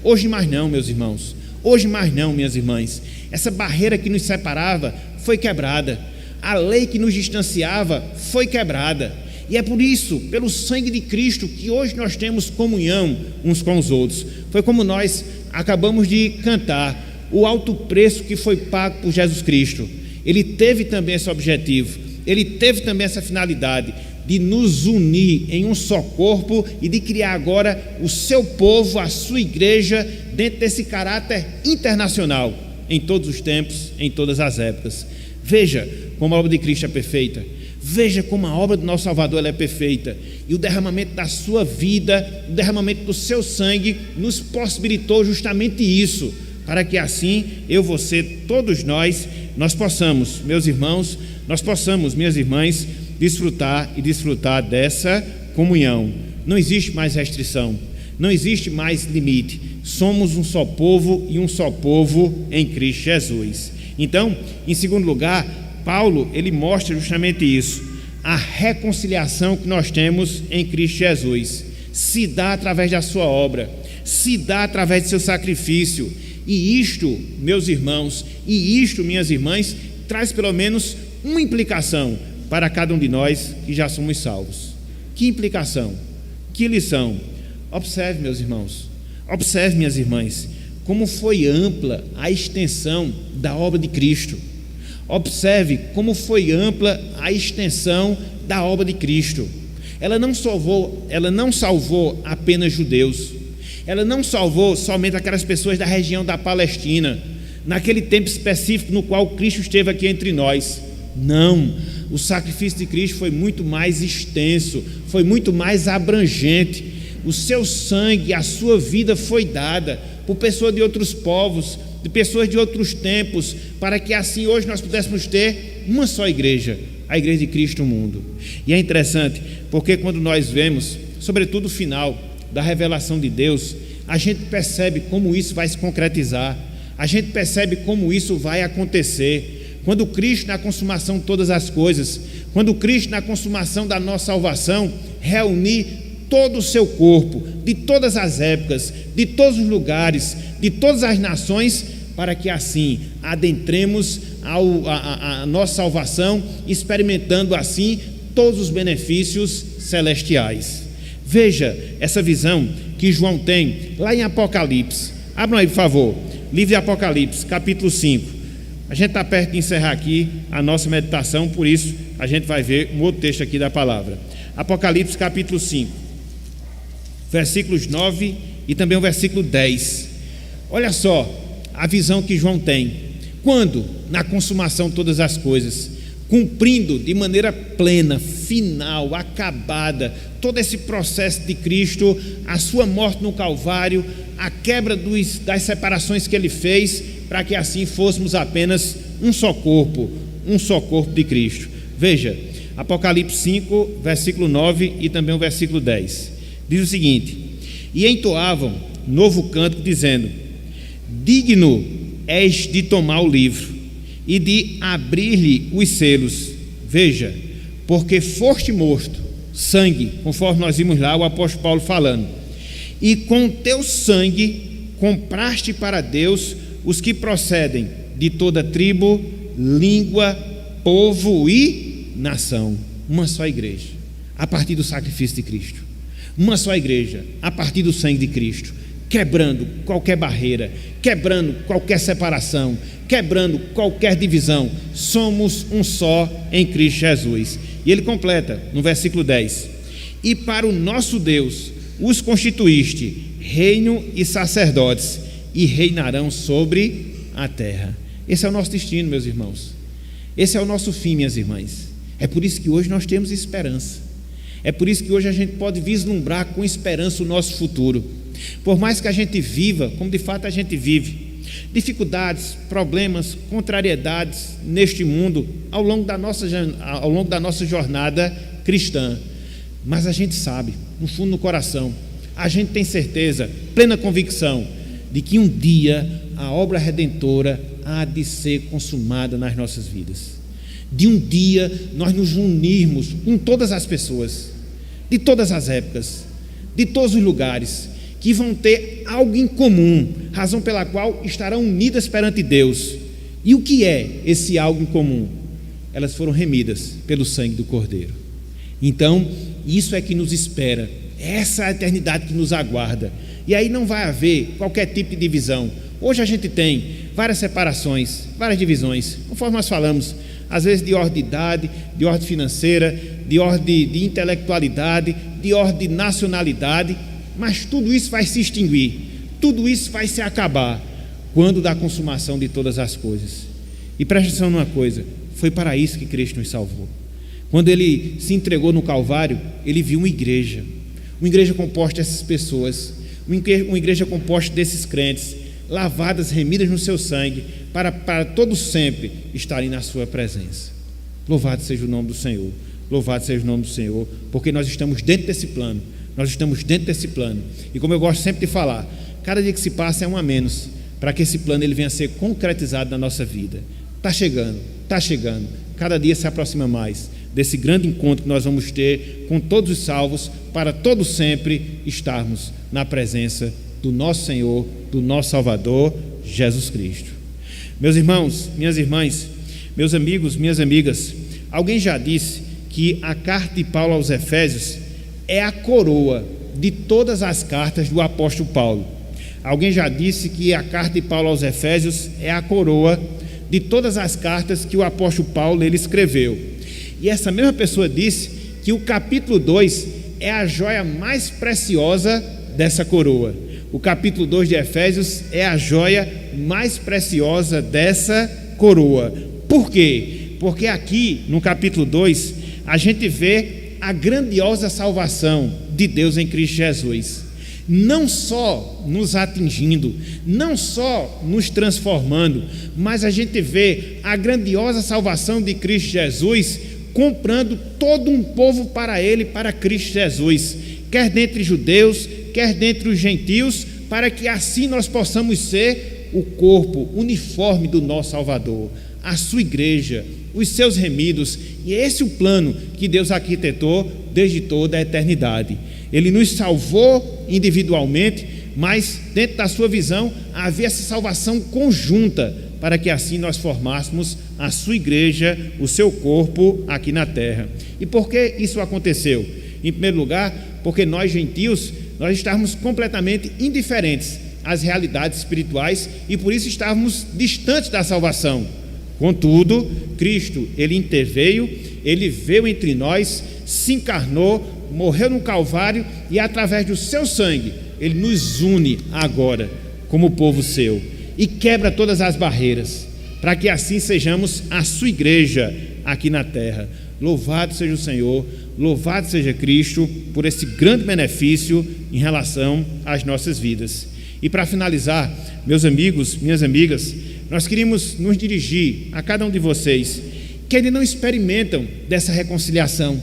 Hoje mais não, meus irmãos, hoje mais não, minhas irmãs. Essa barreira que nos separava foi quebrada, a lei que nos distanciava foi quebrada, e é por isso, pelo sangue de Cristo, que hoje nós temos comunhão uns com os outros. Foi como nós acabamos de cantar, o alto preço que foi pago por Jesus Cristo. Ele teve também esse objetivo, Ele teve também essa finalidade de nos unir em um só corpo e de criar agora o seu povo, a sua igreja, dentro desse caráter internacional, em todos os tempos, em todas as épocas. Veja como a obra de Cristo é perfeita, veja como a obra do nosso Salvador ela é perfeita, e o derramamento da sua vida, o derramamento do seu sangue nos possibilitou justamente isso, para que assim eu, você, todos nós possamos, meus irmãos, nós possamos, minhas irmãs, desfrutar dessa comunhão. Não existe mais restrição, não existe mais limite. Somos um só povo e um só povo em Cristo Jesus. Então, em segundo lugar, Paulo, ele mostra justamente isso, a reconciliação que nós temos em Cristo Jesus, se dá através da sua obra, se dá através do seu sacrifício. E isto, meus irmãos, e isto, minhas irmãs, traz pelo menos uma implicação para cada um de nós que já somos salvos. Que implicação? Que lição? Observe, meus irmãos, observe, minhas irmãs, como foi ampla a extensão da obra de Cristo. Observe como foi ampla a extensão da obra de Cristo. Ela não salvou apenas judeus. Ela não salvou somente aquelas pessoas da região da Palestina, naquele tempo específico no qual Cristo esteve aqui entre nós. Não, o sacrifício de Cristo foi muito mais extenso, foi muito mais abrangente. o seu sangue, a sua vida foi dada por pessoas de outros povos, de pessoas de outros tempos, para que assim hoje nós pudéssemos ter uma só igreja, a Igreja de Cristo no mundo. E é interessante, porque quando nós vemos, sobretudo o final da revelação de Deus, a gente percebe como isso vai se concretizar, a gente percebe como isso vai acontecer. Quando Cristo, na consumação de todas as coisas, quando Cristo, na consumação da nossa salvação, reunir todo o seu corpo, de todas as épocas, de todos os lugares, de todas as nações, para que assim adentremos a nossa salvação, experimentando assim todos os benefícios celestiais. Veja essa visão que João tem lá em Apocalipse. Abram aí, por favor, livro de Apocalipse, capítulo 5. A gente está perto de encerrar aqui a nossa meditação, por isso a gente vai ver um outro texto aqui da palavra. Apocalipse, capítulo 5, versículos 9 e também o versículo 10. Olha só a visão que João tem. Quando, na consumação de todas as coisas, cumprindo de maneira plena, final, acabada, todo esse processo de Cristo, a sua morte no Calvário, a quebra das separações que ele fez, para que assim fôssemos apenas um só corpo de Cristo. Veja, Apocalipse 5, versículo 9 e também o versículo 10. Diz o seguinte: e entoavam novo cântico, dizendo: digno és de tomar o livro e de abrir-lhe os selos. Veja, porque foste morto, sangue, conforme nós vimos lá o apóstolo Paulo falando, e com teu sangue compraste para Deus os que procedem de toda tribo, língua, povo e nação. Uma só igreja, a partir do sacrifício de Cristo. Uma só igreja, a partir do sangue de Cristo, quebrando qualquer barreira, quebrando qualquer separação, quebrando qualquer divisão. Somos um só em Cristo Jesus. E ele completa no versículo 10: e para o nosso Deus os constituíste reino e sacerdotes, e reinarão sobre a terra. Esse é o nosso destino, meus irmãos. Esse é o nosso fim, minhas irmãs. É por isso que hoje nós temos esperança. É por isso que hoje a gente pode vislumbrar com esperança o nosso futuro. Por mais que a gente viva, como de fato a gente vive, dificuldades, problemas, contrariedades neste mundo ao longo da nossa jornada cristã, mas a gente sabe, no fundo do coração, a gente tem certeza, plena convicção de que um dia a obra redentora há de ser consumada nas nossas vidas. De um dia nós nos unirmos com todas as pessoas, de todas as épocas, de todos os lugares, que vão ter algo em comum, razão pela qual estarão unidas perante Deus. E o que é esse algo em comum? Elas foram remidas pelo sangue do Cordeiro. Então, isso é que nos espera, essa é a eternidade que nos aguarda. E aí não vai haver qualquer tipo de divisão. Hoje a gente tem várias separações, várias divisões, conforme nós falamos, às vezes de ordem de idade, de ordem financeira, de ordem de intelectualidade, de ordem de nacionalidade, mas tudo isso vai se extinguir, tudo isso vai se acabar quando da consumação de todas as coisas. E preste atenção numa coisa: foi para isso que Cristo nos salvou. Quando ele se entregou no Calvário, ele viu uma igreja composta dessas pessoas, uma igreja composta desses crentes, lavadas, remidas no seu sangue, para todos sempre estarem na sua presença. Louvado seja o nome do Senhor, louvado seja o nome do Senhor, porque nós estamos dentro desse plano, e como eu gosto sempre de falar, cada dia que se passa é um a menos, para que esse plano ele venha a ser concretizado na nossa vida. Está chegando, cada dia se aproxima mais desse grande encontro que nós vamos ter com todos os salvos, para todos sempre estarmos na presença do nosso Senhor, do nosso Salvador, Jesus Cristo. Meus irmãos, minhas irmãs, meus amigos, minhas amigas, alguém já disse que a carta de Paulo aos Efésios é a coroa de todas as cartas do apóstolo Paulo. Alguém já disse que a carta de Paulo aos Efésios é a coroa de todas as cartas que o apóstolo Paulo ele escreveu. E essa mesma pessoa disse que o capítulo 2 é a joia mais preciosa dessa coroa. O capítulo 2 de Efésios é a joia mais preciosa dessa coroa. Por quê? Porque aqui no capítulo 2 a gente vê a grandiosa salvação de Deus em Cristo Jesus, não só nos atingindo, não só nos transformando, mas a gente vê a grandiosa salvação de Cristo Jesus comprando todo um povo para Ele, para Cristo Jesus, quer dentre judeus, quer dentre os gentios, para que assim nós possamos ser o corpo uniforme do nosso Salvador, a sua igreja, os seus remidos. E é esse o plano que Deus arquitetou desde toda a eternidade. Ele nos salvou individualmente, mas dentro da sua visão havia essa salvação conjunta, para que assim nós formássemos a sua igreja, o seu corpo aqui na terra. E por que isso aconteceu? Em primeiro lugar, porque nós gentios, nós estávamos completamente indiferentes às realidades espirituais e por isso estávamos distantes da salvação. Contudo, Cristo, Ele interveio, Ele veio entre nós, se encarnou, morreu no Calvário e através do seu sangue, Ele nos une agora como povo seu e quebra todas as barreiras, para que assim sejamos a sua igreja aqui na terra. Louvado seja o Senhor, louvado seja Cristo por esse grande benefício em relação às nossas vidas. E para finalizar, meus amigos, minhas amigas, nós queríamos nos dirigir a cada um de vocês que ainda não experimentam dessa reconciliação,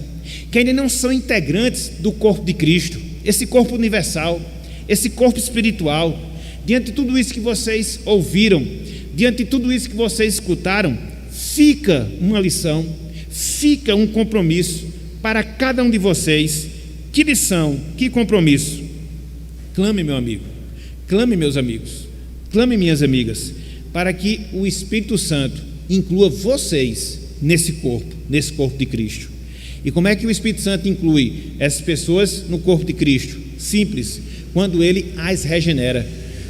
que ainda não são integrantes do corpo de Cristo, esse corpo universal, esse corpo espiritual. Diante de tudo isso que vocês ouviram, diante de tudo isso que vocês escutaram, fica uma lição, fica um compromisso para cada um de vocês. Que lição, que compromisso? Clame, meu amigo, clame, meus amigos, clame, minhas amigas, para que o Espírito Santo inclua vocês nesse corpo de Cristo. E como é que o Espírito Santo inclui essas pessoas no corpo de Cristo? Simples, quando Ele as regenera,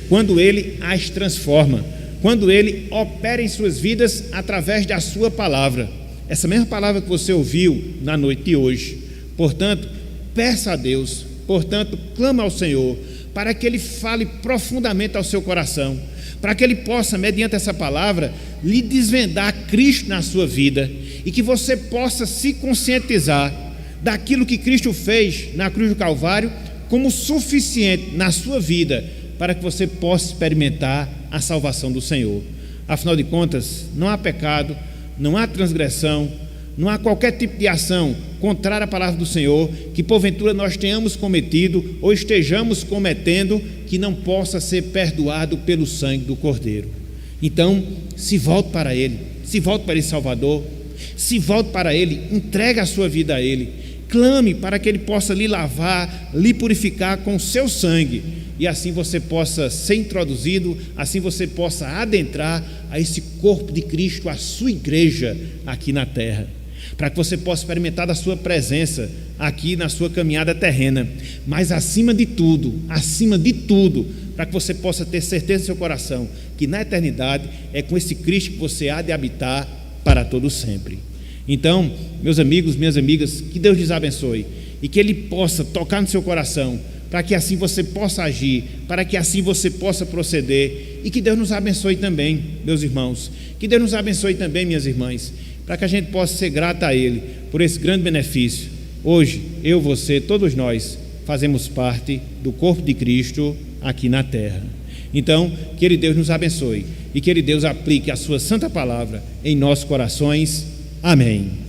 quando Ele as transforma, quando Ele opera em suas vidas através da sua palavra, essa mesma palavra que você ouviu na noite de hoje. Portanto, peça a Deus, portanto, clama ao Senhor, para que Ele fale profundamente ao seu coração, para que Ele possa, mediante essa palavra, lhe desvendar Cristo na sua vida, e que você possa se conscientizar daquilo que Cristo fez na cruz do Calvário como suficiente na sua vida, para que você possa experimentar a salvação do Senhor. Afinal de contas, não há pecado, não há transgressão, não há qualquer tipo de ação contrária à palavra do Senhor que porventura nós tenhamos cometido ou estejamos cometendo que não possa ser perdoado pelo sangue do Cordeiro. Então, se volte para Ele, se volte para esse Salvador, se volte para Ele, entregue a sua vida a Ele, clame para que Ele possa lhe lavar, lhe purificar com o seu sangue, e assim você possa ser introduzido, assim você possa adentrar a esse corpo de Cristo, a sua igreja aqui na terra, para que você possa experimentar da sua presença aqui na sua caminhada terrena, mas acima de tudo, para que você possa ter certeza no seu coração que na eternidade é com esse Cristo que você há de habitar para todo sempre. Então, meus amigos, minhas amigas, que Deus lhes abençoe e que Ele possa tocar no seu coração, para que assim você possa agir, para que assim você possa proceder, e que Deus nos abençoe também, meus irmãos, que Deus nos abençoe também, minhas irmãs, para que a gente possa ser grato a Ele por esse grande benefício. Hoje, eu, você, todos nós fazemos parte do corpo de Cristo aqui na terra. Então, que Ele, Deus, nos abençoe e que Ele, Deus, aplique a sua santa palavra em nossos corações. Amém.